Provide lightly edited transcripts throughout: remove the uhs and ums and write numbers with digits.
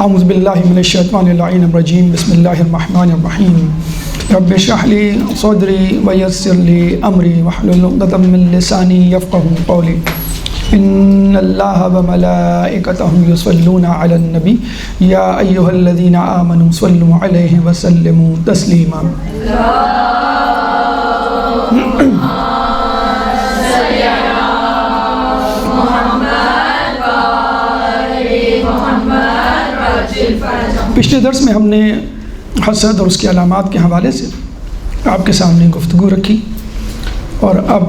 اعوذ باللہ من الشیطان اللعین الرجیم بسم اللہ الرحمن الرحیم رب اشرح لی صدری ویسر لی امری واحلل عقدۃ من لسانی یفقهوا قولی ان اللہ وملائکتہ یصلون علی النبی یا ایہا الذین آمنوا صلوا علیہ وسلموا تسلیما۔ پچھلے درس میں ہم نے حسد اور اس کے علامات کے حوالے سے آپ کے سامنے گفتگو رکھی، اور اب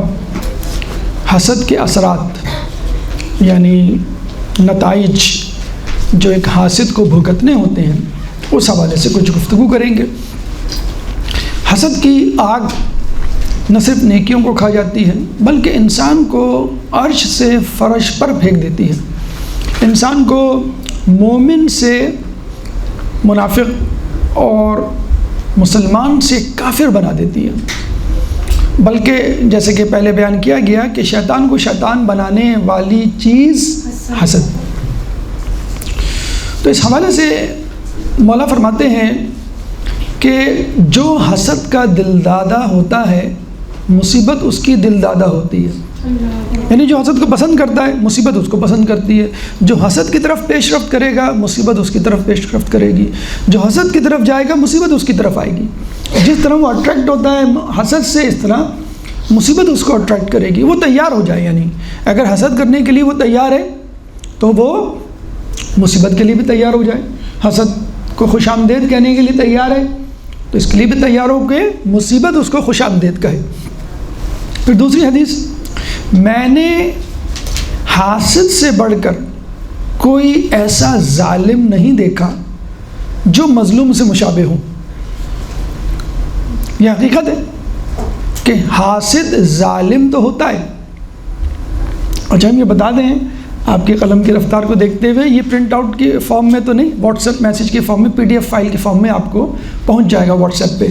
حسد کے اثرات یعنی نتائج جو ایک حاسد کو بھگتنے ہوتے ہیں اس حوالے سے کچھ گفتگو کریں گے۔ حسد کی آگ نہ صرف نیکیوں کو کھا جاتی ہے بلکہ انسان کو عرش سے فرش پر پھینک دیتی ہے، انسان کو مومن سے منافق اور مسلمان سے کافر بنا دیتی ہے، بلکہ جیسے کہ پہلے بیان کیا گیا کہ شیطان کو شیطان بنانے والی چیز حسد۔ تو اس حوالے سے مولا فرماتے ہیں کہ جو حسد کا دلدادہ ہوتا ہے مصیبت اس کی دلدادہ ہوتی ہے، یعنی جو حسد کو پسند کرتا ہے مصیبت اس کو پسند کرتی ہے، جو حسد کی طرف پیش رفت کرے گا مصیبت اس کی طرف پیش رفت کرے گی، جو حسد کی طرف جائے گا مصیبت اس کی طرف آئے گی۔ جس طرح وہ اٹریکٹ ہوتا ہے حسد سے اس طرح مصیبت اس کو اٹریکٹ کرے گی، وہ تیار ہو جائے، یعنی اگر حسد کرنے کے لیے وہ تیار ہے تو وہ مصیبت کے لیے بھی تیار ہو جائے، حسد کو خوش آمدید کہنے کے لیے تیار ہے تو اس کے لیے بھی تیار ہو کہ مصیبت اس کو خوش آمدید کہے۔ پھر دوسری حدیث، میں نے حاسد سے بڑھ کر کوئی ایسا ظالم نہیں دیکھا جو مظلوم سے مشابہ ہو۔ یہ حقیقت ہے کہ حاسد ظالم تو ہوتا ہے۔ اچھا ہم یہ بتا دیں آپ کی قلم کی رفتار کو دیکھتے ہوئے، یہ پرنٹ آؤٹ کے فارم میں تو نہیں، واٹس ایپ میسیج کے فارم میں PDF فائل کے فارم میں آپ کو پہنچ جائے گا واٹس ایپ پہ،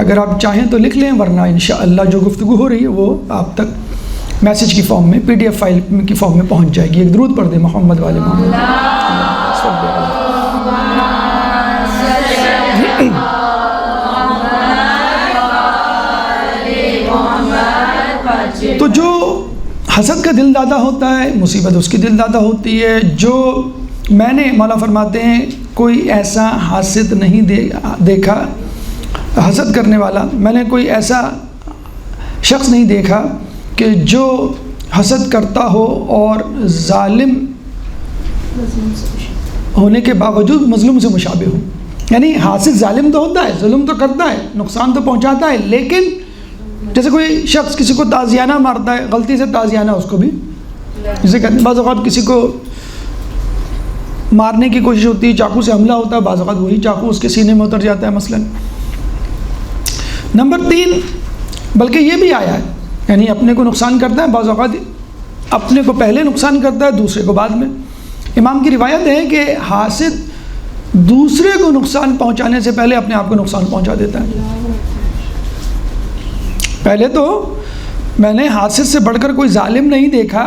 اگر آپ چاہیں تو لکھ لیں، ورنہ انشاءاللہ جو گفتگو ہو رہی ہے وہ آپ تک میسیج کی فارم میں PDF فائل کی فارم میں پہنچ جائے گی۔ ایک درود پڑھ دیں محمد والے محمد۔ تو جو حسد کا دل دادا ہوتا ہے مصیبت اس کی دل دادا ہوتی ہے۔ جو میں نے مولا فرماتے ہیں کوئی ایسا حاسد نہیں دیکھا، حسد کرنے والا، میں نے کوئی ایسا شخص نہیں دیکھا کہ جو حسد کرتا ہو اور ظالم ہونے کے باوجود مظلوم سے مشابہ ہو۔ یعنی حاسد ظالم تو ہوتا ہے، ظلم تو کرتا ہے، نقصان تو پہنچاتا ہے، لیکن جیسے کوئی شخص کسی کو تازیانہ مارتا ہے، غلطی سے تازیانہ اس کو بھی جسے کہتے ہیں، بعض اوقات کسی کو مارنے کی کوشش ہوتی ہے، چاقو سے حملہ ہوتا ہے، بعض اوقات وہی چاقو اس کے سینے میں اتر جاتا ہے مثلا۔ نمبر 3، بلکہ یہ بھی آیا ہے، یعنی اپنے کو نقصان کرتا ہے، بعض اوقات اپنے کو پہلے نقصان کرتا ہے دوسرے کو بعد میں۔ امام کی روایت ہے کہ حاسد دوسرے کو نقصان پہنچانے سے پہلے اپنے آپ کو نقصان پہنچا دیتا ہے۔ پہلے تو میں نے حاسد سے بڑھ کر کوئی ظالم نہیں دیکھا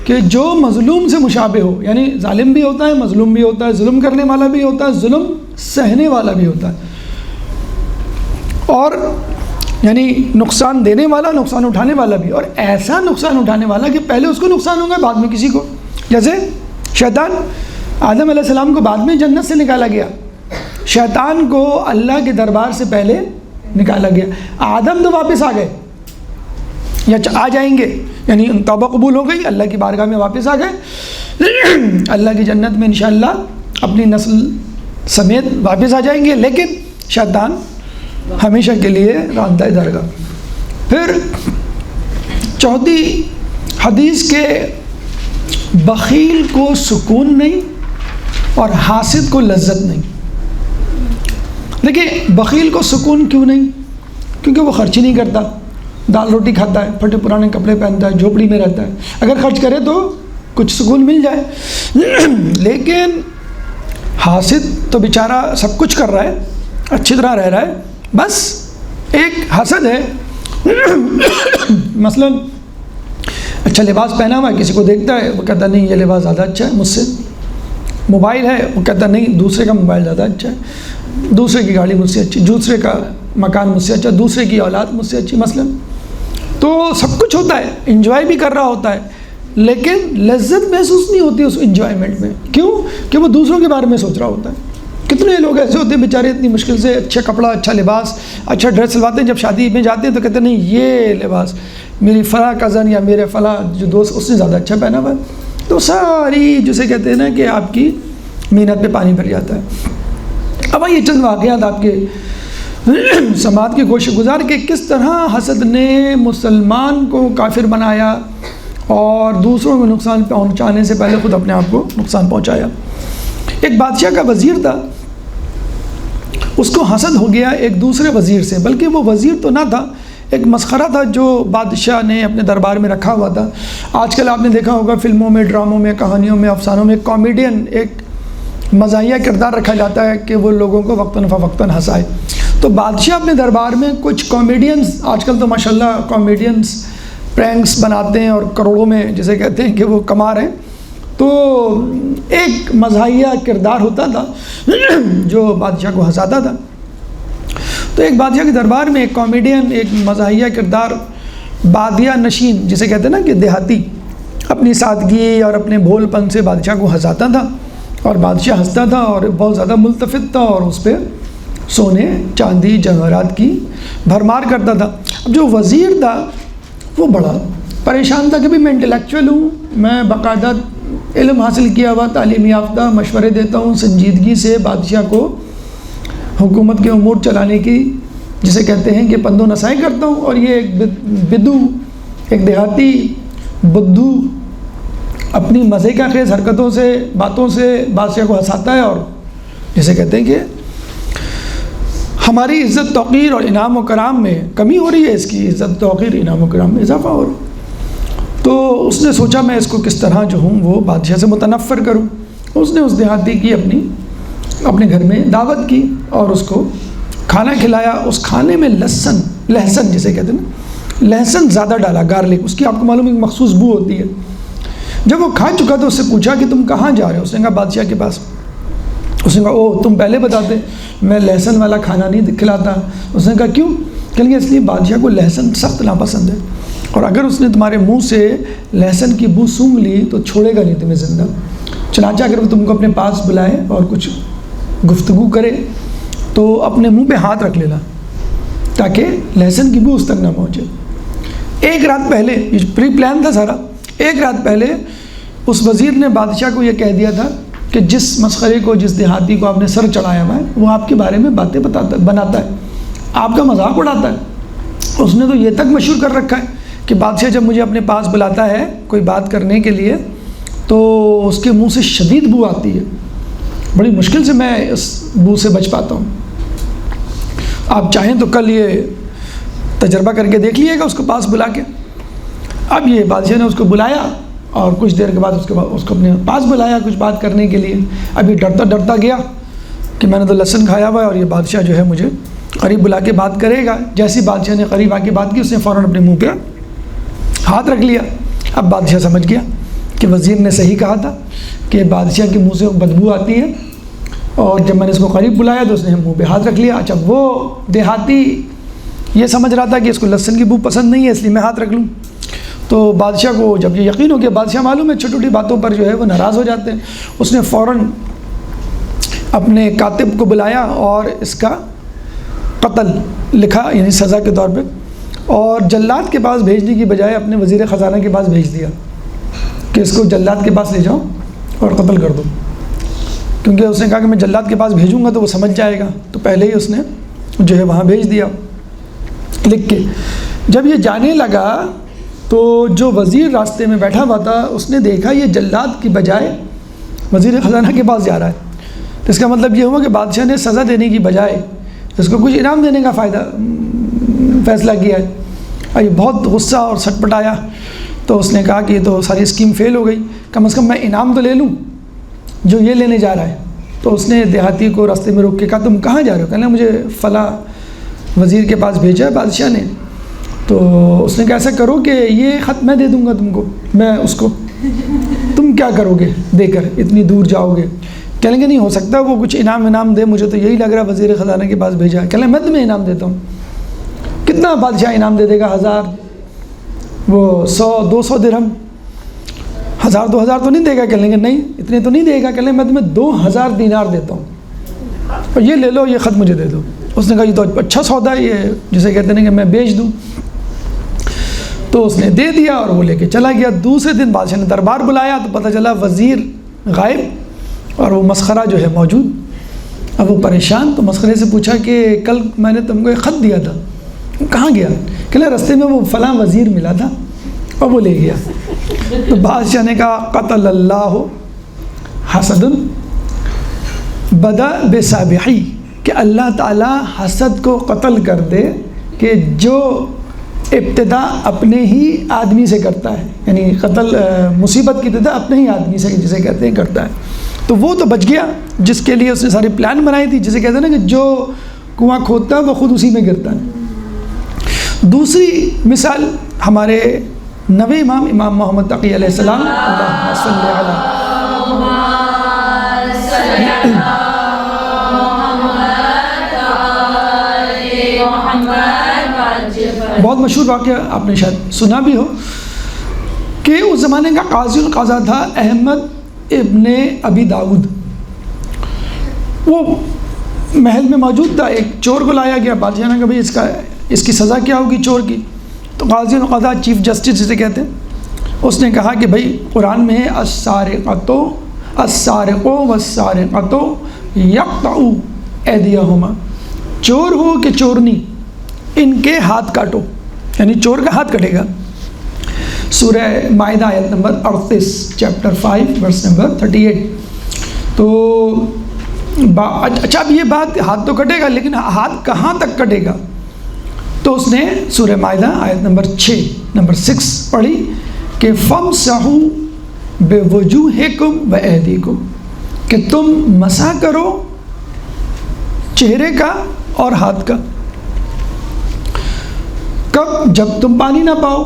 کہ جو مظلوم سے مشابہ ہو، یعنی ظالم بھی ہوتا ہے مظلوم بھی ہوتا ہے، ظلم کرنے والا بھی ہوتا ہے ظلم سہنے والا بھی ہوتا ہے، اور یعنی نقصان دینے والا نقصان اٹھانے والا بھی، اور ایسا نقصان اٹھانے والا کہ پہلے اس کو نقصان ہوگا بعد میں کسی کو۔ جیسے شیطان، آدم علیہ السلام کو بعد میں جنت سے نکالا گیا، شیطان کو اللہ کے دربار سے پہلے نکالا گیا۔ آدم تو واپس آ گئے یا آ جائیں گے، یعنی توبہ قبول ہو گئی، اللہ کی بارگاہ میں واپس آ گئے، اللہ کی جنت میں انشاءاللہ اپنی نسل سمیت واپس آ جائیں گے، لیکن شیطان ہمیشہ کے لیے راندہ درگاہ۔ پھر چوتھی حدیث کے بخیل کو سکون نہیں اور حاسد کو لذت نہیں۔ دیکھیں بخیل کو سکون کیوں نہیں؟ کیونکہ وہ خرچ ہی نہیں کرتا، دال روٹی کھاتا ہے، پھٹے پرانے کپڑے پہنتا ہے، جھوپڑی میں رہتا ہے، اگر خرچ کرے تو کچھ سکون مل جائے۔ لیکن حاسد تو بیچارہ سب کچھ کر رہا ہے، اچھی طرح رہ رہا ہے، بس ایک حسد ہے، مثلا اچھا لباس پہنا ہوا ہے، کسی کو دیکھتا ہے وہ کہتا نہیں یہ لباس زیادہ اچھا ہے مجھ سے، موبائل ہے، وہ کہتا نہیں دوسرے کا موبائل زیادہ اچھا ہے، دوسرے کی گاڑی مجھ سے اچھی، دوسرے کا مکان مجھ سے اچھا، دوسرے کی اولاد مجھ سے اچھی مثلا. تو سب کچھ ہوتا ہے، انجوائے بھی کر رہا ہوتا ہے، لیکن لذت محسوس نہیں ہوتی اس انجوائمنٹ میں. کیوں؟ کہ وہ دوسروں کے بارے میں سوچ رہا ہوتا ہے. کتنے لوگ ایسے ہوتے ہیں بیچارے اتنی مشکل سے اچھا کپڑا، اچھا لباس، اچھا ڈریس سلواتے ہیں، جب شادی میں جاتے ہیں تو کہتے ہیں نہیں یہ لباس میری فلاں کزن یا میرے فلاں جو دوست اس نے زیادہ اچھا پہنا ہوا ہے. تو ساری جسے کہتے ہیں نا کہ آپ کی محنت پہ پانی بھر جاتا ہے. اب یہ چند واقعات آپ کے سماعت کی کوشش گزار کہ کس طرح حسد نے مسلمان کو کافر بنایا اور دوسروں میں نقصان پہنچانے سے پہلے خود اپنے آپ کو نقصان پہنچایا. ایک بادشاہ کا وزیر تھا، اس کو حسد ہو گیا ایک دوسرے وزیر سے، بلکہ وہ وزیر تو نہ تھا، ایک مسخرہ تھا جو بادشاہ نے اپنے دربار میں رکھا ہوا تھا. آج کل آپ نے دیکھا ہوگا فلموں میں، ڈراموں میں، کہانیوں میں، افسانوں میں کامیڈین ایک مزاحیہ کردار رکھا جاتا ہے کہ وہ لوگوں کو وقتاً فوقتاً ہنسائے. تو بادشاہ اپنے دربار میں کچھ کامیڈینز، آج کل تو ماشاءاللہ کامیڈینز پرینکس بناتے ہیں اور کروڑوں میں جسے کہتے ہیں کہ وہ کما رہے ہیں. تو ایک مزاحیہ کردار ہوتا تھا جو بادشاہ کو ہنساتا تھا. تو ایک بادشاہ کے دربار میں ایک کامیڈین، ایک مزاحیہ کردار، بادیہ نشین جسے کہتے ہیں نا کہ دیہاتی، اپنی سادگی اور اپنے بھول پن سے بادشاہ کو ہنساتا تھا اور بادشاہ ہنستا تھا اور بہت زیادہ ملتفت تھا اور اس پہ سونے چاندی جواہرات کی بھرمار کرتا تھا. اب جو وزیر تھا وہ بڑا پریشان تھا کہ بھی میں انٹلیکچوئل ہوں، میں باقاعدہ علم حاصل کیا ہوا، تعلیم یافتہ، مشورے دیتا ہوں، سنجیدگی سے بادشاہ کو حکومت کے امور چلانے کی جسے کہتے ہیں کہ پند و نصائی کرتا ہوں، اور یہ ایک بدو، ایک دیہاتی بدھو اپنی مزے کا خیز حرکتوں سے، باتوں سے بادشاہ کو ہنساتا ہے اور جسے کہتے ہیں کہ ہماری عزت توقیر اور انعام و کرام میں کمی ہو رہی ہے، اس کی عزت توقیر انعام و کرام میں اضافہ ہو رہا ہے. تو اس نے سوچا میں اس کو کس طرح جو ہوں وہ بادشاہ سے متنفر کروں. اس نے اس دیہاتی کی اپنے گھر میں دعوت کی اور اس کو کھانا کھلایا. اس کھانے میں لہسن جسے کہتے ہیں نا، لہسن زیادہ ڈالا، گارلک، اس کی آپ کو معلوم ہے ایک مخصوص بو ہوتی ہے. جب وہ کھا چکا تو اس سے پوچھا کہ تم کہاں جا رہے ہو؟ اس نے کہا بادشاہ کے پاس. اس نے کہا او تم پہلے بتاتے، میں لہسن والا کھانا نہیں کھلاتا. اس نے کہا کیوں؟ کہ اس لیے بادشاہ کو لہسن سخت ناپسند ہے، اور اگر اس نے تمہارے منہ سے لہسن کی بو سونگھ لی تو چھوڑے گا نہیں تمہیں زندہ. چنانچہ اگر وہ تم کو اپنے پاس بلائے اور کچھ گفتگو کرے تو اپنے منہ پہ ہاتھ رکھ لینا تاکہ لہسن کی بو اس تک نہ پہنچے. ایک رات پہلے، یہ پری پلان تھا سارا، ایک رات پہلے اس وزیر نے بادشاہ کو یہ کہہ دیا تھا کہ جس مسخرے کو، جس دیہاتی کو آپ نے سر چڑھایا ہوا ہے وہ آپ کے بارے میں باتیں بناتا ہے، آپ کا مذاق اڑاتا ہے. اس نے تو یہ تک مشہور کر رکھا ہے کہ بادشاہ جب مجھے اپنے پاس بلاتا ہے کوئی بات کرنے کے لیے تو اس کے منہ سے شدید بو آتی ہے، بڑی مشکل سے میں اس بو سے بچ پاتا ہوں. آپ چاہیں تو کل یہ تجربہ کر کے دیکھ لیے گا اس کو پاس بلا کے. اب یہ بادشاہ نے اس کو بلایا اور کچھ دیر کے بعد اس کو اپنے پاس بلایا کچھ بات کرنے کے لیے. اب یہ ڈرتا گیا کہ میں نے تو لہسن کھایا ہوا ہے اور یہ بادشاہ جو ہے مجھے قریب بلا کے بات کرے گا. جیسی بادشاہ نے قریب آ کے بات کی، اس نے فوراً اپنے منہ پہ ہاتھ رکھ لیا. اب بادشاہ سمجھ گیا کہ وزیر نے صحیح کہا تھا کہ بادشاہ کے منہ سے بدبو آتی ہے، اور جب میں نے اس کو قریب بلایا تو اس نے منہ پہ ہاتھ رکھ لیا. اچھا وہ دیہاتی یہ سمجھ رہا تھا کہ اس کو لہسن کی بو پسند نہیں ہے اس لیے میں ہاتھ رکھ لوں. تو بادشاہ کو جب یہ یقین ہو گیا، بادشاہ معلوم ہے چھوٹی چھوٹی باتوں پر جو ہے وہ ناراض ہو جاتے ہیں، اس نے فوراً اپنے کاتب کو بلایا اور اس کا قتل لکھا، یعنی سزا کے طور پہ، اور جلاد کے پاس بھیجنے کی بجائے اپنے وزیر خزانہ کے پاس بھیج دیا کہ اس کو جلاد کے پاس لے جاؤ اور قتل کر دو. کیونکہ اس نے کہا کہ میں جلاد کے پاس بھیجوں گا تو وہ سمجھ جائے گا، تو پہلے ہی اس نے جو ہے وہاں بھیج دیا لکھ کے. جب یہ جانے لگا تو جو وزیر راستے میں بیٹھا ہوا تھا اس نے دیکھا یہ جلاد کی بجائے وزیر خزانہ کے پاس جا رہا ہے. تو اس کا مطلب یہ ہوا کہ بادشاہ نے سزا دینے کی بجائے اس کو کچھ انعام دینے کا فیصلہ کیا ہے. اور یہ بہت غصہ اور سٹ پٹایا، تو اس نے کہا کہ یہ تو ساری اسکیم فیل ہو گئی، کم از کم میں انعام تو لے لوں جو یہ لینے جا رہا ہے. تو اس نے دیہاتی کو راستے میں روک کے کہا تم کہاں جا رہے ہو؟ کہنا مجھے فلاں وزیر کے پاس بھیجا ہے بادشاہ نے. تو اس نے کہا ایسا کرو کہ یہ خط میں دے دوں گا تم کو، میں اس کو، تم کیا کرو گے دے کر، اتنی دور جاؤ گے، کہہ لیں گے نہیں ہو سکتا، وہ کچھ انعام دے، مجھے تو یہی لگ رہا ہے وزیر خزانہ کے پاس بھیجا ہے. کہہ لیں میں تمہیں انعام دیتا ہوں. کتنا بادشاہ انعام دے دے گا؟ 1000، وہ 100 200 درہم. 1000 2000 تو نہیں دے گا. کہہ لیں گے نہیں اتنے تو نہیں دے گا. کہہ لیں میں تمہیں 2000 دینار دیتا ہوں اور یہ لے لو، یہ خط مجھے دے دو. اس نے کہا یہ تو اچھا سودا ہے، یہ جسے کہتے ہیں کہ میں بیچ دوں. تو اس نے دے دیا اور وہ لے کے چلا گیا. دوسرے دن بادشاہ نے دربار بلایا تو پتہ چلا وزیر غائب اور وہ مسخرہ جو ہے موجود. اب وہ پریشان، تو مسخرے سے پوچھا کہ کل میں نے تم کو ایک خط دیا تھا، کہاں گیا؟ کہ رستے میں وہ فلاں وزیر ملا تھا اور وہ لے گیا. تو بادشاہ نے کہا قتل اللہ حسد بدا بسابحی، کہ اللہ تعالیٰ حسد کو قتل کر دے کہ جو ابتدا اپنے ہی آدمی سے کرتا ہے. یعنی قتل مصیبت کی ابتدا اپنے ہی آدمی سے جسے کہتے ہیں کرتا ہے. تو وہ تو بچ گیا جس کے لیے اس نے ساری پلان بنائی تھی، جسے کہتے ہیں نا کہ جو کنواں کھودتا ہے وہ خود اسی میں گرتا ہے. دوسری مثال ہمارے نویں امام محمد تقی علیہ السلام، اللہم صلی علی بہت مشہور واقعہ آپ نے شاید سنا بھی ہو کہ اس زمانے کا قاضی القضا تھا احمد ابن ابی داؤد. وہ محل میں موجود تھا. ایک چور کو لایا گیا. بادشاہ نے کہا بھائی اس کی سزا کیا ہوگی چور کی؟ تو قاضی القضا چیف جسٹس جسے کہتے ہیں، اس نے کہا کہ بھائی قرآن میں ہے السارق والسارقۃ یقطعوا ایدیہما، چور ہو کہ چورنی ان کے ہاتھ کاٹو، یعنی چور کا ہاتھ کٹے گا. سورہ مائدہ آیت نمبر 38 چیپٹر 5 ورس نمبر 38. تو اچھا اب یہ بات ہاتھ تو کٹے گا لیکن ہاتھ کہاں تک کٹے گا؟ تو اس نے سورہ مائدہ آیت نمبر 6 پڑھی کہ فَامْسَحُوا بِوُجُوهِكُمْ وَأَيْدِيكُمْ، کہ تم مسح کرو چہرے کا اور ہاتھ کا. کب؟ جب تم پانی نہ پاؤ.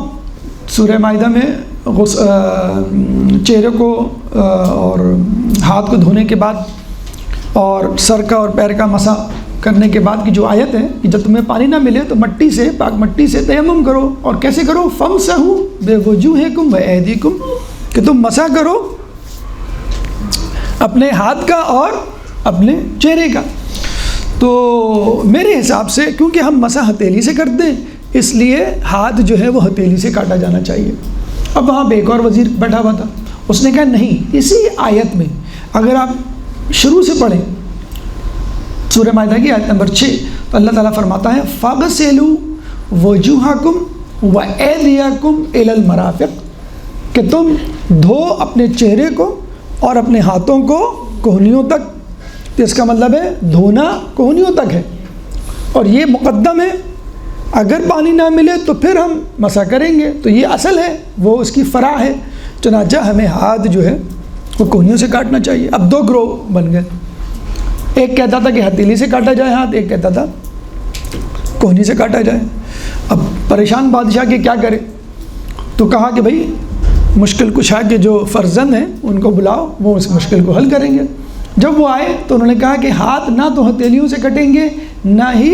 سورہ مائدہ میں چہرے کو اور ہاتھ کو دھونے کے بعد اور سر کا اور پیر کا مسح کرنے کے بعد کی جو آیت ہے کہ جب تمہیں پانی نہ ملے تو مٹی سے، پاک مٹی سے تیمم کرو. اور کیسے کرو؟ فَامْسَحُوا بِوُجُوهِكُمْ وَأَيْدِيكُمْ، کہ تم مسح کرو اپنے ہاتھ کا اور اپنے چہرے کا. تو میرے حساب سے کیونکہ ہم مسح ہتھیلی سے کرتے ہیں اس لیے ہاتھ جو ہے وہ ہتھیلی سے کاٹا جانا چاہیے. اب وہاں پہ ایک اور وزیر بیٹھا ہوا تھا، اس نے کہا نہیں، اسی آیت میں اگر آپ شروع سے پڑھیں سورہ مائدہ کی آیت نمبر 6 تو اللہ تعالیٰ فرماتا ہے فَاغْسِلُوا وَوْجُوهَكُمْ وَأَيْدِيَكُمْ إِلَى الْمَرَافِقِ، کہ تم دھو اپنے چہرے کو اور اپنے ہاتھوں کو کوہنیوں تک. تو اس کا مطلب ہے دھونا کوہنیوں تک ہے اور یہ مقدم ہے. اگر پانی نہ ملے تو پھر ہم مسح کریں گے. تو یہ اصل ہے، وہ اس کی فرع ہے. چنانچہ ہمیں ہاتھ جو ہے وہ کوہنیوں سے کاٹنا چاہیے. اب دو گروہ بن گئے، ایک کہتا تھا کہ ہتھیلی سے کاٹا جائے ہاتھ، ایک کہتا تھا کوہنی سے کاٹا جائے. اب پریشان بادشاہ کہ کیا کرے؟ تو کہا کہ بھائی مشکل کشا کے جو فرزند ہیں ان کو بلاؤ، وہ اس مشکل کو حل کریں گے. جب وہ آئے تو انہوں نے کہا کہ ہاتھ نہ تو ہتھیلیوں سے کٹیں گے نہ ہی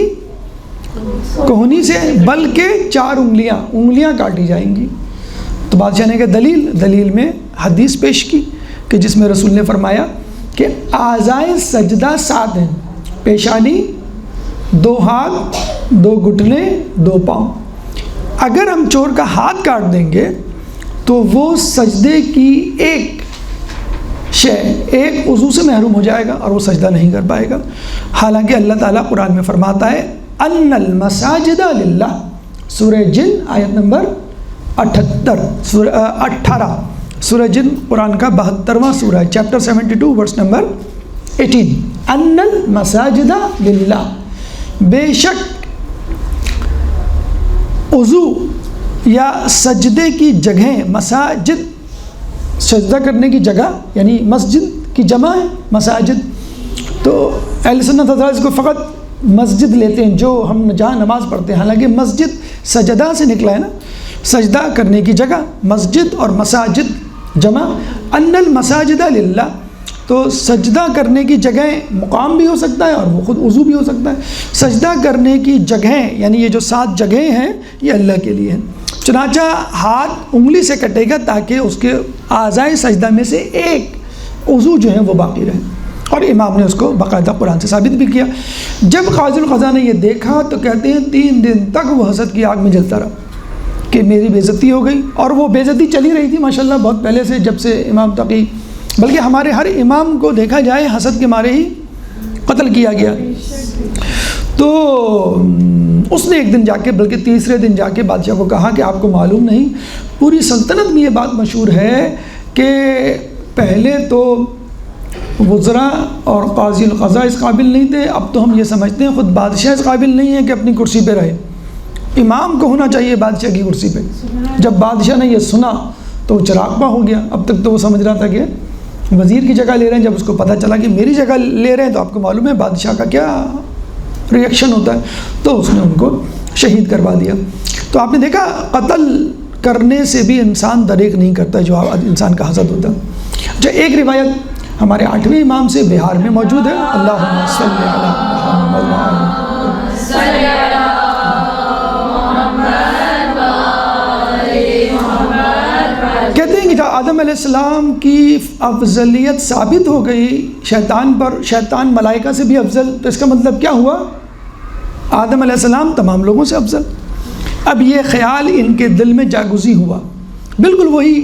کوہنی سے، بلکہ 4 انگلیاں کاٹی جائیں گی. تو بادشاہ نے کہا دلیل میں حدیث پیش کی کہ جس میں رسول نے فرمایا کہ اعضائے سجدہ 7 ہیں، پیشانی، 2 ہاتھ، 2 گھٹنے، 2 پاؤں. اگر ہم چور کا ہاتھ کاٹ دیں گے تو وہ سجدے کی ایک عضو سے محروم ہو جائے گا اور وہ سجدہ نہیں کر پائے گا. حالانکہ اللہ تعالیٰ قرآن میں فرماتا ہے ان المساجد للہ، سورہ جن آیت نمبر 18، سورہ جن قرآن کا 72واں سورہ ہے، چیپٹر 72 ورس نمبر 18. ان المساجد للہ، بے شک عضو یا سجدے کی جگہیں، مساجد سجدہ کرنے کی جگہ یعنی مسجد کی جمع ہے مساجد. تو اہل سنت حضرات اس کو فقط مسجد لیتے ہیں جو ہم جہاں نماز پڑھتے ہیں، حالانکہ مسجد سجدہ سے نکلا ہے نا، سجدہ کرنے کی جگہ. مسجد اور مساجد جمع. ان المساجد للہ، تو سجدہ کرنے کی جگہیں مقام بھی ہو سکتا ہے اور وہ خود وضو بھی ہو سکتا ہے. سجدہ کرنے کی جگہیں یعنی یہ جو 7 جگہیں ہیں یہ اللہ کے لیے ہیں. چنانچہ ہاتھ انگلی سے کٹے گا تاکہ اس کے اعضائے سجدہ میں سے ایک عضو جو ہیں وہ باقی رہے، اور امام نے اس کو باقاعدہ قرآن سے ثابت بھی کیا. جب قاضی القضاء نے یہ دیکھا تو کہتے ہیں 3 دن تک وہ حسد کی آگ میں جلتا رہا کہ میری بے عزتی ہو گئی. اور وہ بے عزتی چلی رہی تھی ماشاءاللہ بہت پہلے سے، جب سے امام تقی، بلکہ ہمارے ہر امام کو دیکھا جائے حسد کے مارے ہی قتل کیا گیا. تو اس نے ایک دن جا کے، بلکہ تیسرے دن جا کے بادشاہ کو کہا کہ آپ کو معلوم نہیں، پوری سلطنت میں یہ بات مشہور ہے کہ پہلے تو وزراء اور قاضی القضاء اس قابل نہیں تھے، اب تو ہم یہ سمجھتے ہیں خود بادشاہ اس قابل نہیں ہے کہ اپنی کرسی پہ رہے، امام کو ہونا چاہیے بادشاہ کی کرسی پہ. جب بادشاہ نے یہ سنا تو وہ چراغ پا ہو گیا. اب تک تو وہ سمجھ رہا تھا کہ وزیر کی جگہ لے رہے ہیں، جب اس کو پتہ چلا کہ میری جگہ لے رہے ہیں تو آپ کو معلوم ہے بادشاہ کا کیا ری ایکشن ہوتا ہے. تو اس نے ان کو شہید کروا دیا. تو آپ نے دیکھا قتل کرنے سے بھی انسان دریغ نہیں کرتا جو انسان کا حسد ہوتا ہے. جو ایک روایت ہمارے 8ویں امام سے بہار میں موجود ہے، اللہم صلی علی محمد. کہتے ہیں کہ جب آدم علیہ السلام کی افضلیت ثابت ہو گئی شیطان پر، شیطان ملائکہ سے بھی افضل، تو اس کا مطلب کیا ہوا؟ آدم علیہ السلام تمام لوگوں سے افضل. اب یہ خیال ان کے دل میں جاگزی ہوا، بالکل وہی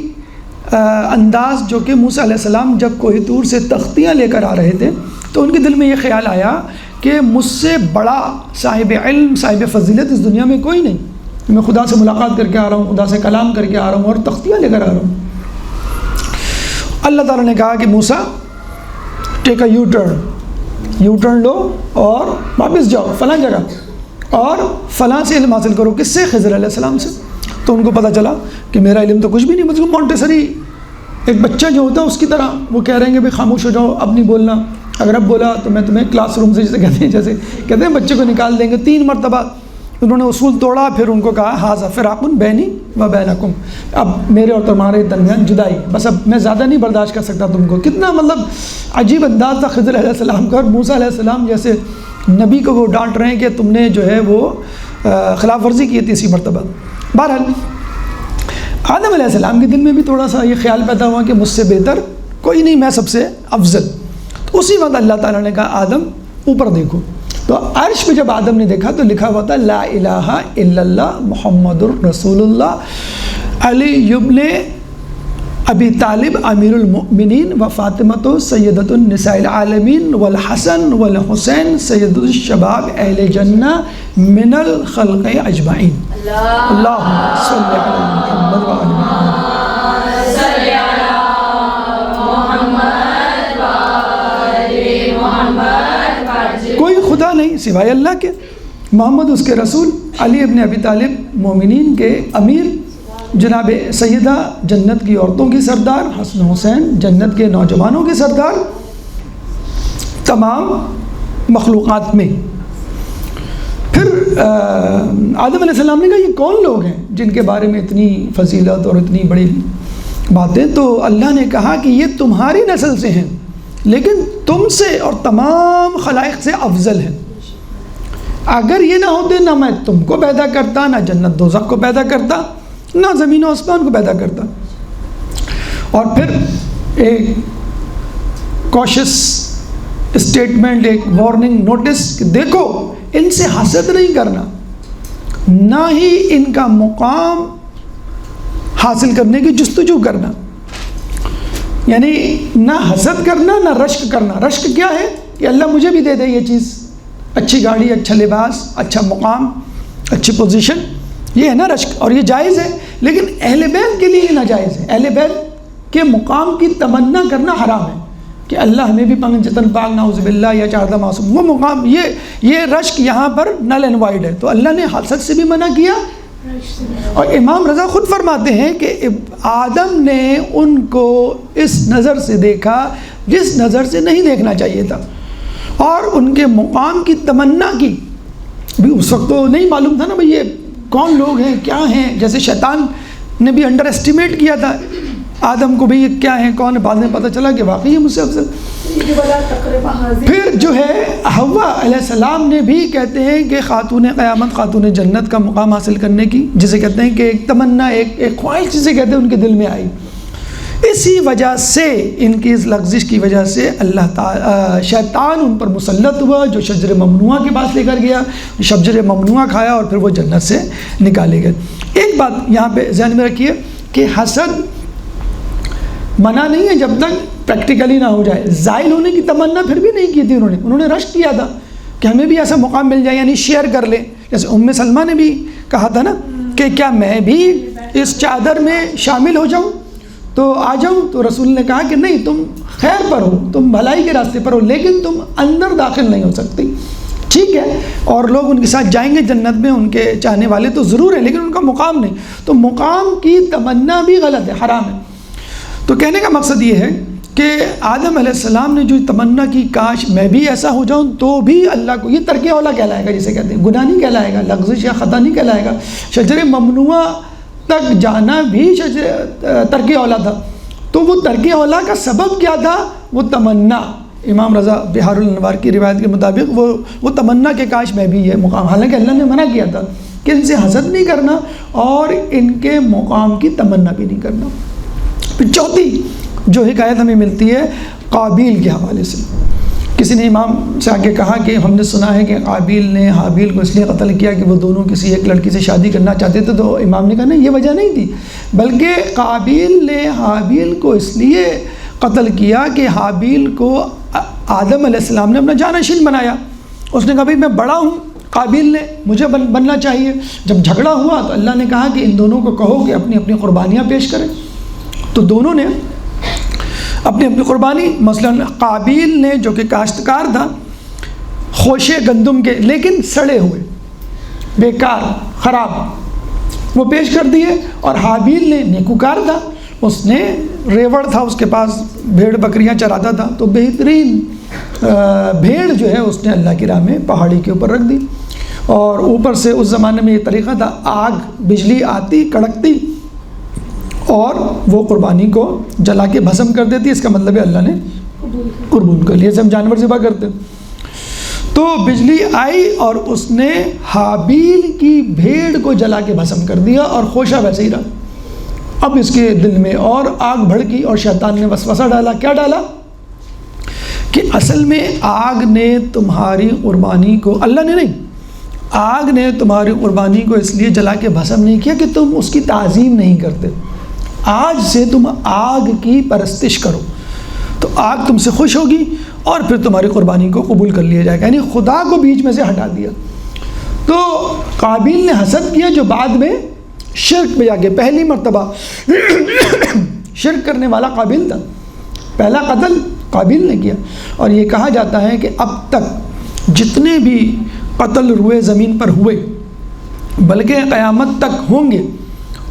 انداز جو کہ موسیٰ علیہ السلام جب کوہ طور سے تختیاں لے کر آ رہے تھے تو ان کے دل میں یہ خیال آیا کہ مجھ سے بڑا صاحب علم، صاحب فضیلت اس دنیا میں کوئی نہیں. میں خدا سے ملاقات کر کے آ رہا ہوں، خدا سے کلام کر کے آ رہا ہوں اور تختیاں لے کر آ رہا ہوں. اللہ تعالیٰ نے کہا کہ موسیٰ ٹیک اے یو ٹرن لو اور واپس جاؤ فلاں جگہ اور فلاں سے علم حاصل کرو. کس سے؟ خضر علیہ السلام سے. تو ان کو پتہ چلا کہ میرا علم تو کچھ بھی نہیں، مطلب مونٹیسری ایک بچہ جو ہوتا ہے اس کی طرح وہ کہہ رہے ہیں کہ بھائی خاموش ہو جاؤ، اب نہیں بولنا، اگر اب بولا تو میں تمہیں کلاس روم سے جیسے کہتے ہیں بچے کو نکال دیں گے. 3 مرتبہ انہوں نے اصول توڑا، پھر ان کو کہا ھذا فراق بینی و بینکم، اب میرے اور تمہارے درمیان جدائی، بس اب میں زیادہ نہیں برداشت کر سکتا تم کو. کتنا مطلب عجیب انداز تھا خضر علیہ السلام کا. اور موسیٰ علیہ السلام جیسے نبی کو وہ ڈانٹ رہے ہیں کہ تم نے جو ہے وہ خلاف ورزی کی 3 مرتبہ. بہرحال آدم علیہ السلام کے دل میں بھی تھوڑا سا یہ خیال پیدا ہوا کہ مجھ سے بہتر کوئی نہیں، میں سب سے افضل. تو اسی وقت اللہ تعالیٰ نے کہا آدم اوپر دیکھو. تو عرش پہ جب آدم نے دیکھا تو لکھا ہوا تھا لا الہ الا اللہ محمد الرسول اللہ علی ابن ابی طالب امیر المؤمنین و فاطمۃ سیدۃ النساء العالمین والحسن والحسین سید الشباب اہل جنہ من الخلق اجمعین. اللہم صلی علی محمد و آل محمد. کوئی خدا نہیں سوائے اللہ کے، محمد اس کے رسول، علی ابن ابی طالب مومنین کے امیر، جناب سیدہ جنت کی عورتوں کی سردار، حسن حسین جنت کے نوجوانوں کے سردار، تمام مخلوقات میں. پھر آدم علیہ السلام نے کہا یہ کون لوگ ہیں جن کے بارے میں اتنی فضیلت اور اتنی بڑی باتیں؟ تو اللہ نے کہا کہ یہ تمہاری نسل سے ہیں لیکن تم سے اور تمام خلائق سے افضل ہیں. اگر یہ نہ ہوتے نہ میں تم کو پیدا کرتا، نہ جنت دوزخ کو پیدا کرتا، نہ زمین و آسمان کو پیدا کرتا. اور پھر ایک کوشش اسٹیٹمنٹ، ایک وارننگ نوٹس کہ دیکھو ان سے حسد نہیں کرنا، نہ ہی ان کا مقام حاصل کرنے کی جستجو کرنا. یعنی نہ حسد کرنا نہ رشک کرنا. رشک کیا ہے کہ اللہ مجھے بھی دے دے یہ چیز، اچھی گاڑی، اچھا لباس، اچھا مقام، اچھی پوزیشن، یہ ہے نا رشک، اور یہ جائز ہے. لیکن اہل بیت کے لیے یہ ناجائز ہے. اہل بیت کے مقام کی تمنا کرنا حرام ہے کہ اللہ ہمیں بھی پنجتن پاک نعوذ باللہ یا چاردہ معصوم، وہ مقام یہ رشک یہاں پر نل اینڈ وائڈ ہے. تو اللہ نے حسد سے بھی منع کیا. اور امام رضا خود فرماتے ہیں کہ آدم نے ان کو اس نظر سے دیکھا جس نظر سے نہیں دیکھنا چاہیے تھا، اور ان کے مقام کی تمنا کی. بھی اس وقت تو نہیں معلوم تھا نا بھئی یہ کون لوگ ہیں، کیا ہیں. جیسے شیطان نے بھی انڈر اسٹیمیٹ کیا تھا آدم کو بھی یہ کیا ہے کون ہے، بعد میں پتہ چلا کہ واقعی یہ مجھ سے افضل۔ پھر جو ہے حوا علیہ السلام نے بھی کہتے ہیں کہ خاتون قیامت، خاتون جنت کا مقام حاصل کرنے کی، جسے کہتے ہیں کہ ایک تمنا، ایک خواہش جسے کہتے ہیں ان کے دل میں آئی۔ اسی وجہ سے ان کی اس لغزش کی وجہ سے اللہ تعالی شیطان ان پر مسلط ہوا، جو شجر ممنوعہ کے پاس لے کر گیا، شجر ممنوعہ کھایا اور پھر وہ جنت سے نکالے گئے۔ ایک بات یہاں پہ ذہن میں رکھیے کہ حسد منع نہیں ہے جب تک پریکٹیکلی نہ ہو جائے۔ زائل ہونے کی تمنا پھر بھی نہیں کی تھی انہوں نے رشک کیا تھا کہ ہمیں بھی ایسا مقام مل جائے، یعنی شیئر کر لیں، جیسے ام سلمہ نے بھی کہا تھا نا کہ کیا میں بھی اس چادر میں شامل ہو جاؤں تو آ جاؤں، تو رسول نے کہا کہ نہیں، تم خیر پر ہو، تم بھلائی کے راستے پر ہو، لیکن تم اندر داخل نہیں ہو سکتی، ٹھیک ہے؟ اور لوگ ان کے ساتھ جائیں گے جنت میں، ان کے چاہنے والے تو ضرور ہیں، لیکن ان کا مقام نہیں، تو مقام کی تمنا بھی غلط ہے، حرام ہے۔ تو کہنے کا مقصد یہ ہے کہ آدم علیہ السلام نے جو تمنا کی کاش میں بھی ایسا ہو جاؤں، تو بھی اللہ کو یہ ترک اولا کہلائے گا، جسے کہتے ہیں گناہ نہیں کہلائے گا، لغزش یا خطا نہیں کہلائے گا۔ شجر ممنوعہ تک جانا بھی ترک اولا تھا، تو وہ ترک اولا کا سبب کیا تھا؟ وہ تمنا۔ امام رضا بہار الانوار کی روایت کے مطابق وہ تمنا کہ کاش میں بھی یہ مقام، حالانکہ اللہ نے منع کیا تھا کہ ان سے حسد نہیں کرنا اور ان کے مقام کی تمنا بھی نہیں کرنا۔ پھر چوتھی جو حکایت ہمیں ملتی ہے قابیل کے حوالے سے، کسی نے امام سے آگے کہا کہ ہم نے سنا ہے کہ قابیل نے حابیل کو اس لیے قتل کیا کہ وہ دونوں کسی ایک لڑکی سے شادی کرنا چاہتے تھے، تو امام نے کہا نہیں، یہ وجہ نہیں تھی، بلکہ قابیل نے حابیل کو اس لیے قتل کیا کہ حابیل کو آدم علیہ السلام نے اپنا جانشین بنایا۔ اس نے کہا بھائی میں بڑا ہوں، قابیل نے مجھے بننا چاہیے۔ جب جھگڑا ہوا تو اللہ نے کہا کہ ان دونوں کو کہو کہ اپنی اپنی قربانیاں پیش کریں، تو دونوں نے اپنی اپنی قربانی، مثلا قابیل نے جو کہ کاشتکار تھا، خوشے گندم کے لیکن سڑے ہوئے، بیکار، خراب، وہ پیش کر دیے، اور حابیل نے نیکوکار تھا، اس نے ریوڑ تھا، اس کے پاس بھیڑ بکریاں چراتا تھا، تو بہترین بھیڑ جو ہے اس نے اللہ کی راہ میں پہاڑی کے اوپر رکھ دی، اور اوپر سے اس زمانے میں یہ طریقہ تھا، آگ بجلی آتی کڑکتی اور وہ قربانی کو جلا کے بھسم کر دیتی، اس کا مطلب ہے اللہ نے قربان کر لیا، جیسے ہم جانور ذبح کرتے۔ تو بجلی آئی اور اس نے حابیل کی بھیڑ کو جلا کے بھسم کر دیا، اور خوشہ ویسے ہی رہا۔ اب اس کے دل میں اور آگ بھڑکی، اور شیطان نے وسوسہ ڈالا۔ کیا ڈالا؟ کہ اصل میں آگ نے تمہاری قربانی کو، اللہ نے نہیں، آگ نے تمہاری قربانی کو اس لیے جلا کے بھسم نہیں کیا کہ تم اس کی تعظیم نہیں کرتے، آج سے تم آگ کی پرستش کرو، تو آگ تم سے خوش ہوگی اور پھر تمہاری قربانی کو قبول کر لیا جائے گا، یعنی خدا کو بیچ میں سے ہٹا دیا۔ تو قابیل نے حسد کیا، جو بعد میں شرک میں جا کے پہلی مرتبہ شرک کرنے والا قابیل تھا، پہلا قتل قابیل نے کیا۔ اور یہ کہا جاتا ہے کہ اب تک جتنے بھی قتل روئے زمین پر ہوئے، بلکہ قیامت تک ہوں گے،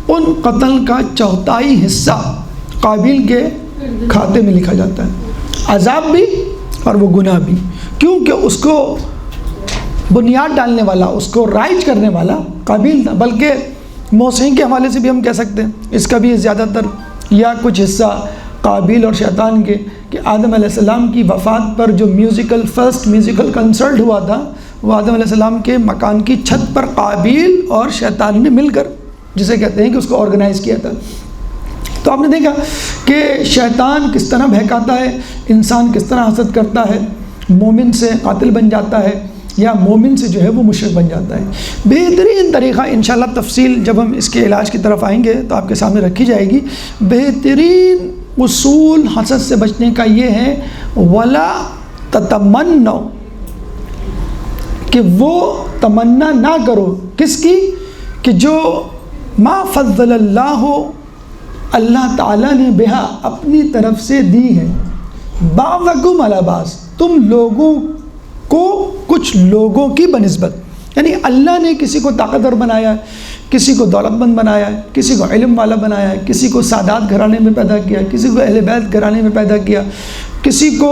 ان قتل کا چوتھائی حصہ قابیل کے کھاتے میں لکھا جاتا ہے، عذاب بھی اور وہ گناہ بھی، کیونکہ اس کو بنیاد ڈالنے والا، اس کو رائج کرنے والا قابیل تھا۔ بلکہ موسیقی کے حوالے سے بھی ہم کہہ سکتے ہیں، اس کا بھی زیادہ تر یا کچھ حصہ قابیل اور شیطان کے، کہ آدم علیہ السلام کی وفات پر جو فرسٹ میوزیکل کنسرٹ ہوا تھا، وہ آدم علیہ السلام کے مکان کی چھت پر قابیل اور شیطان نے مل کر، جسے کہتے ہیں کہ اس کو آرگنائز کیا تھا۔ تو آپ نے دیکھا کہ شیطان کس طرح بہکاتا ہے، انسان کس طرح حسد کرتا ہے، مومن سے قاتل بن جاتا ہے یا مومن سے جو ہے وہ مشرک بن جاتا ہے۔ بہترین طریقہ انشاءاللہ تفصیل جب ہم اس کے علاج کی طرف آئیں گے تو آپ کے سامنے رکھی جائے گی۔ بہترین اصول حسد سے بچنے کا یہ ہے وَلَا تَتَمَنَّوْا، کہ وہ تمنا نہ کرو، کس کی؟ کہ جو ما فضل اللہ تعالیٰ نے بہا، اپنی طرف سے دی ہے، بعضکم علی بعض، تم لوگوں کو کچھ لوگوں کی بنسبت، یعنی اللہ نے کسی کو طاقتور بنایا ہے، کسی کو دولت مند بنایا ہے، کسی کو علم والا بنایا ہے، کسی کو سادات گھرانے میں پیدا کیا، کسی کو اہل بیت گھرانے میں پیدا کیا، کسی کو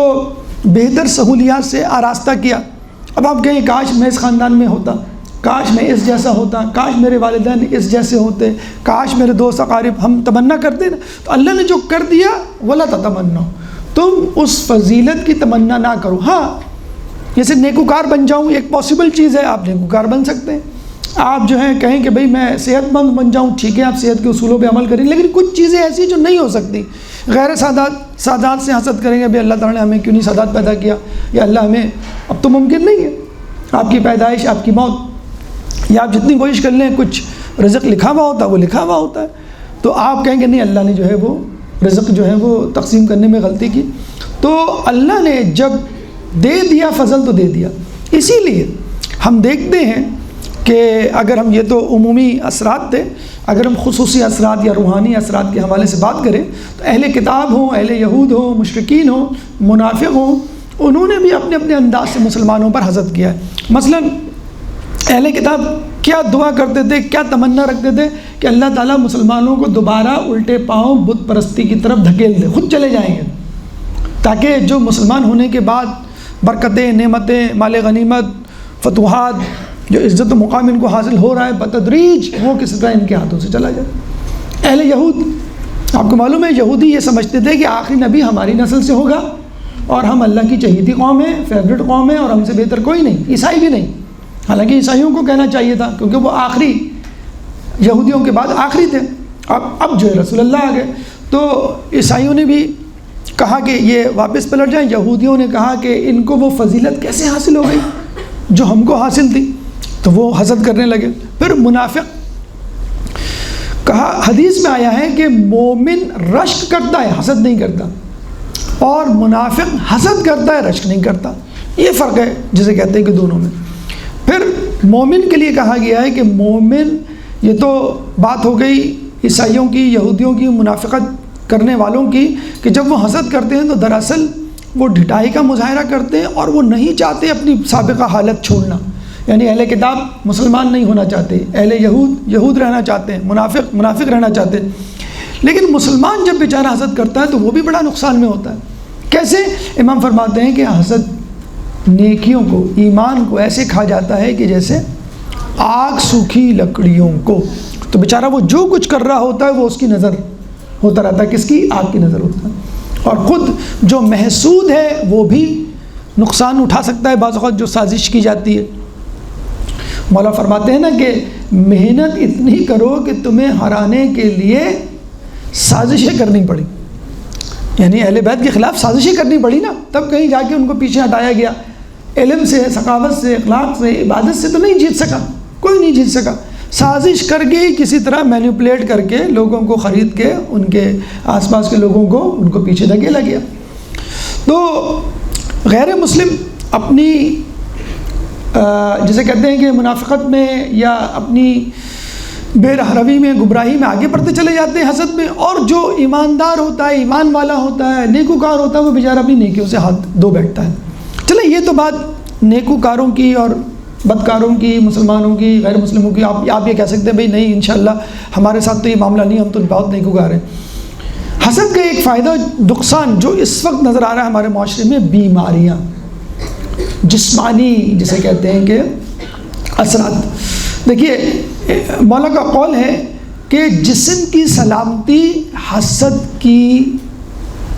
بہتر سہولیات سے آراستہ کیا۔ اب آپ کہیں کاش میں اس خاندان میں ہوتا، کاش میں اس جیسا ہوتا، کاش میرے والدین اس جیسے ہوتے، کاش میرے دوست اقارب، ہم تمنا کرتے نا، تو اللہ نے جو کر دیا ولا تتمنوا، تم اس فضیلت کی تمنا نہ کرو۔ ہاں جیسے نیکوکار بن جاؤں، ایک پاسبل چیز ہے، آپ نیکوکار بن سکتے ہیں، آپ جو ہیں کہیں کہ بھئی میں صحت مند بن جاؤں، ٹھیک ہے آپ صحت کے اصولوں پہ عمل کریں، لیکن کچھ چیزیں ایسی جو نہیں ہو سکتی۔ غیر سادات سے حسد کریں گے، بھئی اللہ تعالیٰ نے ہمیں کیوں نہیں سادات پیدا کیا، یا اللہ ہمیں، اب تو ممکن نہیں ہے، آپ کی پیدائش، آپ کی موت، یا آپ جتنی کوشش کر لیں کچھ رزق لکھا ہوا ہوتا ہے، وہ لکھا ہوا ہوتا ہے، تو آپ کہیں گے نہیں اللہ نے جو ہے وہ رزق جو ہے وہ تقسیم کرنے میں غلطی کی۔ تو اللہ نے جب دے دیا فضل تو دے دیا، اسی لیے ہم دیکھتے ہیں کہ اگر ہم، یہ تو عمومی اثرات تھے، اگر ہم خصوصی اثرات یا روحانی اثرات کے حوالے سے بات کریں تو اہل کتاب ہوں، اہل یہود ہوں، مشرکین ہوں، منافق ہوں، انہوں نے بھی اپنے اپنے انداز سے مسلمانوں پر حسد کیا ہے۔ مثلا اہل کتاب کیا دعا کرتے تھے، کیا تمنا رکھتے تھے کہ اللہ تعالیٰ مسلمانوں کو دوبارہ الٹے پاؤں بت پرستی کی طرف دھکیل دے، خود چلے جائیں گے، تاکہ جو مسلمان ہونے کے بعد برکتیں، نعمتیں، مال غنیمت، فتوحات، جو عزت و مقام ان کو حاصل ہو رہا ہے بتدریج، وہ کسی طرح ان کے ہاتھوں سے چلا جائے۔ اہل یہود، آپ کو معلوم ہے یہودی یہ سمجھتے تھے کہ آخری نبی ہماری نسل سے ہوگا اور ہم اللہ کی چہیتی قوم ہیں، فیوریٹ قوم ہے، اور ہم سے بہتر کوئی نہیں، عیسائی بھی نہیں، حالانکہ عیسائیوں کو کہنا چاہیے تھا کیونکہ وہ آخری، یہودیوں کے بعد آخری تھے، اب جو ہے رسول اللہ آ گئے۔ تو عیسائیوں نے بھی کہا کہ یہ واپس پلٹ جائیں، یہودیوں نے کہا کہ ان کو وہ فضیلت کیسے حاصل ہو گئی جو ہم کو حاصل تھی، تو وہ حسد کرنے لگے۔ پھر منافق، کہا حدیث میں آیا ہے کہ مومن رشک کرتا ہے، حسد نہیں کرتا، اور منافق حسد کرتا ہے، رشک نہیں کرتا، یہ فرق ہے جسے کہتے ہیں کہ دونوں میں۔ پھر مومن کے لیے کہا گیا ہے کہ مومن، یہ تو بات ہو گئی عیسائیوں کی، یہودیوں کی، منافقت کرنے والوں کی، کہ جب وہ حسد کرتے ہیں تو دراصل وہ ڈھٹائی کا مظاہرہ کرتے ہیں اور وہ نہیں چاہتے اپنی سابقہ حالت چھوڑنا، یعنی اہل کتاب مسلمان نہیں ہونا چاہتے، اہل یہود رہنا چاہتے ہیں، منافق رہنا چاہتے ہیں، لیکن مسلمان جب بیچارہ حسد کرتا ہے تو وہ بھی بڑا نقصان میں ہوتا ہے۔ کیسے؟ امام فرماتے ہیں کہ حسد نیکیوں کو، ایمان کو ایسے کھا جاتا ہے کہ جیسے آگ سوکھی لکڑیوں کو، تو بیچارہ وہ جو کچھ کر رہا ہوتا ہے وہ اس کی نظر ہوتا رہتا ہے، کس کی؟ آگ کی نظر ہوتا ہے، اور خود جو محسود ہے وہ بھی نقصان اٹھا سکتا ہے بعض اوقات جو سازش کی جاتی ہے۔ مولا فرماتے ہیں نا کہ محنت اتنی کرو کہ تمہیں ہرانے کے لیے سازشیں کرنی پڑی، یعنی اہل بیت کے خلاف سازشیں کرنی پڑی نا، تب کہیں جا کے ان کو پیچھے ہٹایا گیا۔ علم سے، ثقافت سے، اخلاق سے، عبادت سے تو نہیں جیت سکا، کوئی نہیں جیت سکا، سازش کر کے کسی طرح مینیپولیٹ کر کے لوگوں کو خرید کے، ان کے آس پاس کے لوگوں کو ان کو پیچھے دھکیلا گیا۔ تو غیر مسلم اپنی جسے کہتے ہیں کہ منافقت میں یا اپنی بے رہروی میں، گمراہی میں آگے بڑھتے چلے جاتے ہیں حسد میں، اور جو ایماندار ہوتا ہے، ایمان والا ہوتا ہے، نیکوکار ہوتا ہے، وہ بیچارہ اپنی نیکیوں سے ہاتھ دھو بیٹھتا ہے۔ چلیں یہ تو بات نیکوکاروں کی اور بدکاروں کی، مسلمانوں کی، غیر مسلموں کی، آپ یہ کہہ سکتے ہیں بھئی نہیں انشاءاللہ ہمارے ساتھ تو یہ معاملہ نہیں، ہم تو بہت نیکوکار ہیں۔ حسد کا ایک فائدہ، نقصان جو اس وقت نظر آ رہا ہے ہمارے معاشرے میں، بیماریاں، جسمانی جسے کہتے ہیں کہ اثرات۔ دیکھیے مولا کا قول ہے کہ جسم کی سلامتی حسد کی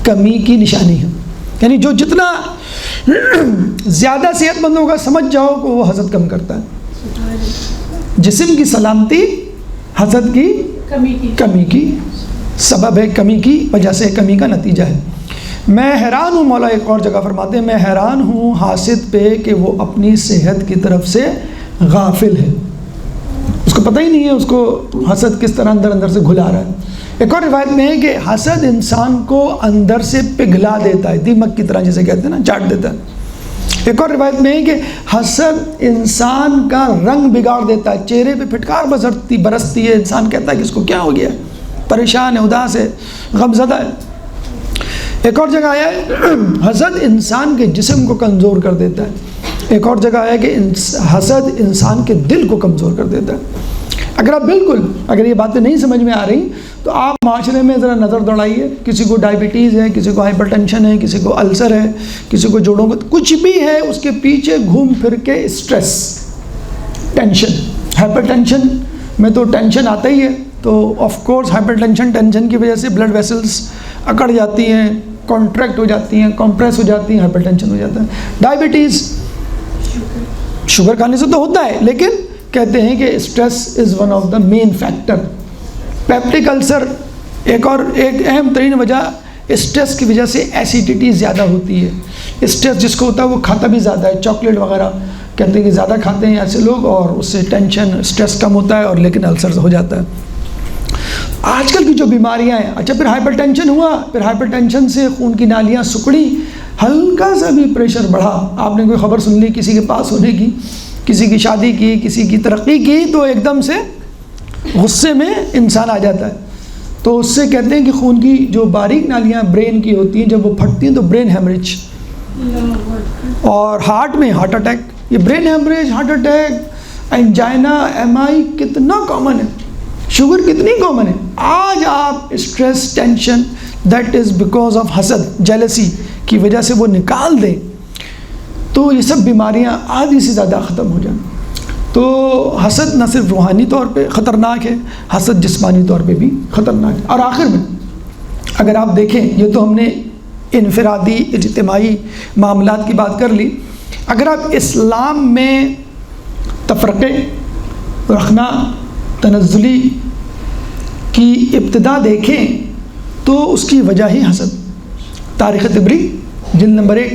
کمی کی نشانی ہے، یعنی جو جتنا زیادہ صحت مند ہوگا، سمجھ جاؤ کہ وہ حسد کم کرتا ہے۔ جسم کی سلامتی حسد کی کمی کی سبب ہے، کمی کی وجہ سے، کمی کا نتیجہ ہے۔ میں حیران ہوں، مولا ایک اور جگہ فرماتے ہیں، میں حیران ہوں حاسد پہ کہ وہ اپنی صحت کی طرف سے غافل ہے، اس کو پتہ ہی نہیں ہے اس کو حسد کس طرح اندر اندر سے گھلا رہا ہے۔ ایک اور روایت میں ہے کہ حسد انسان کو اندر سے پگھلا دیتا ہے، دیمک کی طرح جسے کہتے ہیں نا، چاٹ دیتا ہے۔ ایک اور روایت میں ہے کہ حسد انسان کا رنگ بگاڑ دیتا ہے، چہرے پہ پھٹکار برستی ہے، انسان کہتا ہے کہ اس کو کیا ہو گیا ہے، پریشان ہے، اداس ہے، غمزدہ ہے۔ ایک اور جگہ آیا ہے حسد انسان کے جسم کو کمزور کر دیتا ہے۔ ایک اور جگہ آیا کہ حسد انسان کے دل کو کمزور کر دیتا ہے۔ اگر یہ باتیں نہیں سمجھ میں آ رہی تو آپ معاشرے میں ذرا نظر دوڑائیے، کسی کو ڈائبٹیز ہے، کسی کو ہائپر ٹینشن ہے، کسی کو السر ہے، کسی کو جوڑوں کو، کچھ بھی ہے، اس کے پیچھے گھوم پھر کے اسٹریس، ٹینشن، ہائپر ٹینشن میں تو ٹینشن آتا ہی ہے، تو آف کورس ہائپر ٹینشن کی وجہ سے بلڈ ویسلس اکڑ جاتی ہیں، کانٹریکٹ ہو جاتی ہیں، کمپریس ہو جاتی ہیں، ہائپر ٹینشن ہو جاتا ہے۔ ڈائبٹیز، شوگر کھانے سے تو ہوتا ہے، لیکن کہتے ہیں کہ stress is one of the main factor. Peptic ulcer ایک اہم ترین وجہ اسٹریس کی وجہ سے ایسیڈیٹی زیادہ ہوتی ہے۔ اسٹریس جس کو ہوتا ہے وہ کھاتا بھی زیادہ ہے، چاکلیٹ وغیرہ کہتے ہیں کہ زیادہ کھاتے ہیں ایسے لوگ، اور اس سے ٹینشن اسٹریس کم ہوتا ہے اور لیکن السر ہو جاتا ہے۔ آج کل کی جو بیماریاں ہیں، اچھا پھر ہائپر ٹینشن ہوا، پھر ہائپر ٹینشن سے خون کی نالیاں سکڑی، ہلکا سا بھی پریشر بڑھا، آپ نے کوئی خبر سن لی کسی کے پاس ہونے کی، کسی کی شادی کی، کسی کی ترقی کی، تو ایک دم سے غصے میں انسان آ جاتا ہے۔ تو اس سے کہتے ہیں کہ خون کی جو باریک نالیاں برین کی ہوتی ہیں جب وہ پھٹتی ہیں تو برین ہیمریج، اور ہارٹ میں ہارٹ اٹیک، یہ brain haemorrhage, heart attack, angina, M آئی کتنا کامن ہے، شوگر کتنی کامن ہے۔ آج آپ stress, tension, that is because of حسد، جیلسی کی وجہ سے وہ نکال دیں تو یہ سب بیماریاں آدھی سے زیادہ ختم ہو جائیں۔ تو حسد نہ صرف روحانی طور پہ خطرناک ہے، حسد جسمانی طور پہ بھی خطرناک ہے۔ اور آخر میں اگر آپ دیکھیں، یہ تو ہم نے انفرادی اجتماعی معاملات کی بات کر لی، اگر آپ اسلام میں تفرقے رکھنا، تنزلی کی ابتدا دیکھیں تو اس کی وجہ ہی حسد۔ تاریخ طبری جلد نمبر 1،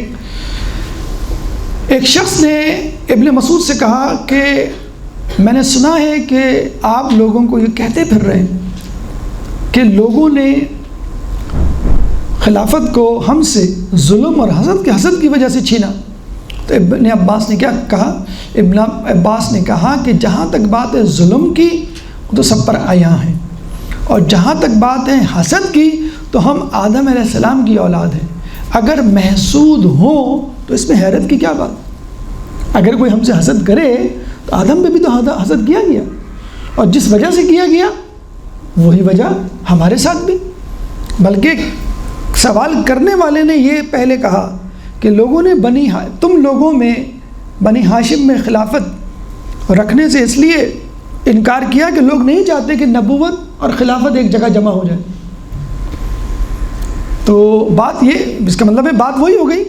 ایک شخص نے ابن مسعود سے کہا کہ میں نے سنا ہے کہ آپ لوگوں کو یہ کہتے پھر رہے ہیں کہ لوگوں نے خلافت کو ہم سے ظلم اور حسد کی وجہ سے چھینا۔ تو ابن عباس نے کیا کہا؟ ابن عباس نے کہا کہ جہاں تک بات ہے ظلم کی وہ تو سب پر عیاں ہیں، اور جہاں تک بات ہے حسد کی تو ہم آدم علیہ السلام کی اولاد ہیں، اگر محسود ہوں تو اس میں حیرت کی کیا بات؟ اگر کوئی ہم سے حسد کرے تو آدم پہ بھی تو حسد کیا گیا، اور جس وجہ سے کیا گیا وہی وجہ ہمارے ساتھ بھی۔ بلکہ سوال کرنے والے نے یہ پہلے کہا کہ لوگوں نے تم لوگوں میں بنی ہاشم میں خلافت رکھنے سے اس لیے انکار کیا کہ لوگ نہیں چاہتے کہ نبوت اور خلافت ایک جگہ جمع ہو جائے۔ تو بات یہ، اس کا مطلب ہے بات وہی ہو گئی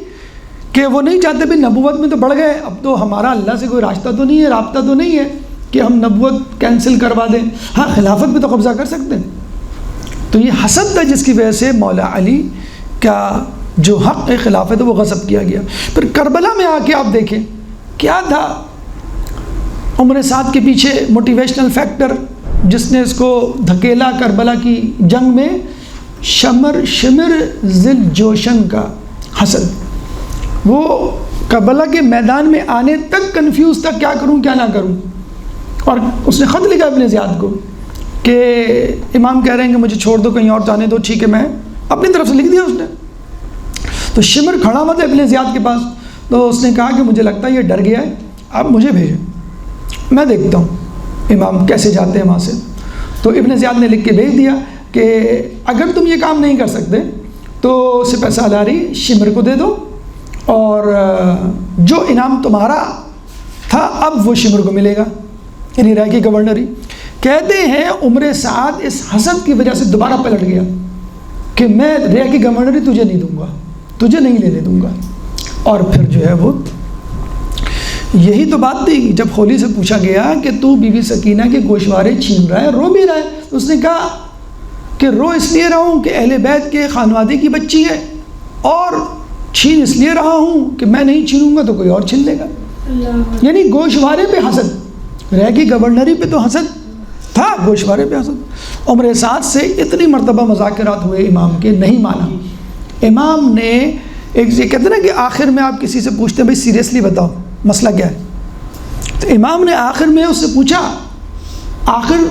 کہ وہ نہیں چاہتے بھی نبوت میں تو بڑھ گئے، اب تو ہمارا اللہ سے کوئی راستہ تو نہیں ہے، رابطہ تو نہیں ہے کہ ہم نبوت کینسل کروا دیں، ہاں خلافت پہ تو قبضہ کر سکتے ہیں۔ تو یہ حسد تھا جس کی وجہ سے مولا علی کا جو حق خلافت ہے وہ غصب کیا گیا۔ پھر کربلا میں آ کے آپ دیکھیں کیا تھا عمر سعد کے پیچھے موٹیویشنل فیکٹر جس نے اس کو دھکیلا کربلا کی جنگ میں؟ شمر ذل جوشن کا حسد۔ وہ کربلا کے میدان میں آنے تک کنفیوز تھا کیا کروں کیا نہ کروں، اور اس نے خط لکھا ابن زیاد کو کہ امام کہہ رہے ہیں کہ مجھے چھوڑ دو، کہیں اور جانے دو، ٹھیک ہے، میں اپنی طرف سے لکھ دیا اس نے۔ تو شمر کھڑا ہوا تھا ابن زیاد کے پاس، تو اس نے کہا کہ مجھے لگتا ہے یہ ڈر گیا ہے، آپ مجھے بھیجیں، میں دیکھتا ہوں امام کیسے جاتے ہیں وہاں سے۔ تو ابن زیاد نے لکھ کے بھیج دیا کہ اگر تم یہ کام نہیں کر سکتے تو سپہ سالاری شمر کو دے دو، اور جو انعام تمہارا تھا اب وہ شمر کو ملے گا، یعنی رائے کی گورنری۔ کہتے ہیں عمر سعد اس حسد کی وجہ سے دوبارہ پلٹ گیا کہ میں رائے کی گورنری تجھے نہیں دوں گا، تجھے نہیں لینے دوں گا، اور پھر جو ہے وہ یہی تو بات تھی جب خولی سے پوچھا گیا کہ تو بی بی سکینہ کے گوشوارے چھین رہا ہے، رو بھی رہا ہے، تو اس نے کہا کہ رو اس لیے رہا ہوں کہ اہل بیت کے خانوادے کی بچی ہے، اور چھین اس لیے رہا ہوں کہ میں نہیں چھینوں گا تو کوئی اور چھین لے گا۔ یعنی گوشوارے پہ حسد، رہ کی گورنری پہ تو حسد تھا، گوشوارے پہ حسد۔ عمر سعد سے اتنی مرتبہ مذاکرات ہوئے امام کے، نہیں مانا۔ امام نے ایک یہ کہتے ہیں نا کہ آخر میں آپ کسی سے پوچھتے ہیں بھائی سیریسلی بتاؤ مسئلہ کیا ہے، تو امام نے آخر میں اس سے پوچھا آخر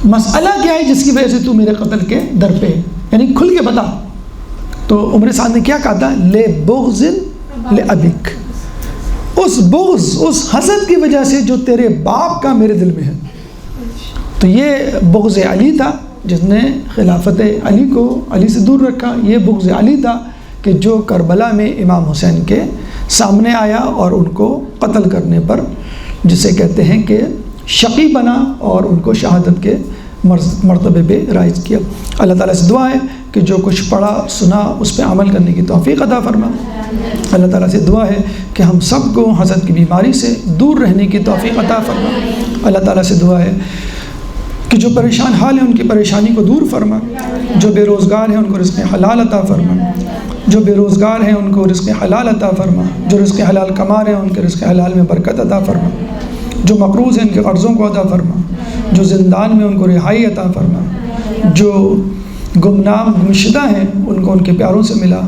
مسئلہ کیا ہے جس کی وجہ سے تو میرے قتل کے در پہ ہے، یعنی کھل کے بتا۔ تو عمر سعد نے کیا کہا تھا؟ لے بغض لابیک، اس بغض، اس حسد کی وجہ سے جو تیرے باپ کا میرے دل میں ہے۔ تو یہ بغض علی تھا جس نے خلافت علی کو علی سے دور رکھا، یہ بغض علی تھا کہ جو کربلا میں امام حسین کے سامنے آیا اور ان کو قتل کرنے پر جسے کہتے ہیں کہ شقی بنا اور ان کو شہادت کے مرتبے پہ رائز کیا۔ اللہ تعالیٰ سے دعا ہے کہ جو کچھ پڑھا سنا اس پہ عمل کرنے کی توفیق عطا فرما۔ اللہ تعالیٰ سے دعا ہے کہ ہم سب کو حسد کی بیماری سے دور رہنے کی توفیق عطا فرما۔ اللہ تعالیٰ سے دعا ہے کہ جو پریشان حال ہیں ان کی پریشانی کو دور فرما، جو بے روزگار ہیں ان کو رزق حلال عطا فرما، جو بے روزگار ہیں ان کو رزق حلال عطا فرما، جو رزق حلال کما رہے ہیں ان کے رزق حلال میں برکت عطا فرما، جو مقروض ہیں ان کے قرضوں کو عطا فرما، جو زندان میں ان کو رہائی عطا فرما، جو گمنام گمشدہ ہیں ان کو ان کے پیاروں سے ملا،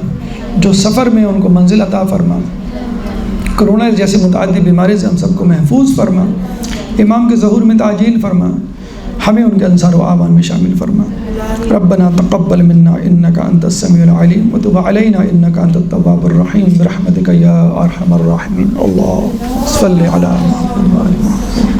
جو سفر میں ان کو منزل عطا فرما، کرونا جیسی متعدی بیماری سے ہم سب کو محفوظ فرما، امام کے ظہور میں تعجیل فرما، ہمیں ان کے انصار و اعوان میں شامل فرما۔ ربنا تقبل منا انک انت السمیع العلیم وتب علینا انک انت التواب الرحیم برحمتک یا ارحم الراحمین۔ اللہ صلی علی محمد و آل محمد۔